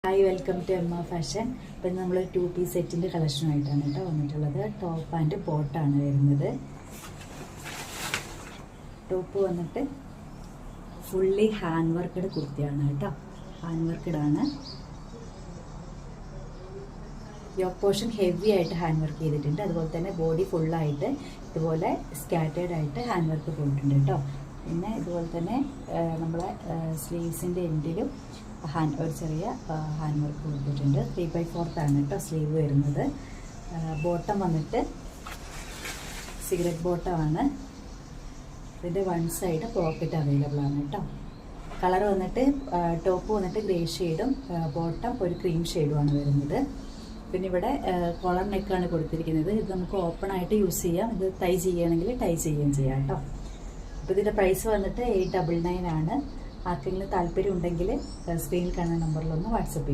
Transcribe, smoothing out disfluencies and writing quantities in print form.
Hi, welcome to Emma fashion. ഇപ്പം നമ്മൾ 2 piece സെറ്റിൻ്റെ കളക്ഷനായിട്ടാണ് കേട്ടോ വന്നിട്ടുള്ളത്. ടോപ്പ് ആൻഡ് ബോട്ടാണ് വരുന്നത്. ടോപ്പ് വന്നിട്ട് ഫുള്ളി ഹാൻഡ് വർക്കഡ് കുർത്തിയാണ് കേട്ടോ. ഹാൻഡ് വർക്കഡാണ്. യോക്ക് പോർഷൻ ഹെവി ആയിട്ട് ഹാൻഡ് വർക്ക് ചെയ്തിട്ടുണ്ട്. അതുപോലെ തന്നെ ബോഡി ഫുള്ളായിട്ട് ഇതുപോലെ സ്കാറ്റേർഡ് ആയിട്ട് ഹാൻഡ് വർക്ക് പോയിട്ടുണ്ട് കേട്ടോ. പിന്നെ ഇതുപോലെ തന്നെ നമ്മളെ സ്ലീവ്സിൻ്റെ എൻഡിലും ഒരു ചെറിയ ഹാൻഡ് വർക്ക് കൊടുത്തിട്ടുണ്ട്. 3/4 ആണ് കേട്ടോ സ്ലീവ് വരുന്നത്. ബോട്ടം വന്നിട്ട് സിഗരറ്റ് ബോട്ടമാണ്. ഇതിൻ്റെ വൺ സൈഡ് പോക്കറ്റ് അവൈലബിൾ ആണ് കേട്ടോ. കളർ വന്നിട്ട് ടോപ്പ് വന്നിട്ട് ഗ്രേ ഷെയ്ഡും ബോട്ടം ഒരു ക്രീം ഷെയ്ഡുമാണ് വരുന്നത്. പിന്നെ ഇവിടെ കോളർ നെക്കാണ് കൊടുത്തിരിക്കുന്നത്. ഇത് നമുക്ക് ഓപ്പൺ ആയിട്ട് യൂസ് ചെയ്യാം. ഇത് ടൈ ചെയ്യുകയാണെങ്കിൽ ടൈ ചെയ്യുകയും ചെയ്യാം കേട്ടോ. അപ്പോൾ ഇതിൻ്റെ പ്രൈസ് വന്നിട്ട് 899 ആണ്. ആർക്കെങ്കിലും താല്പര്യം ഉണ്ടെങ്കിൽ സ്ക്രീനിൽ കാണുന്ന നമ്പറിലൊന്ന് വാട്സപ്പ് ചെയ്യും.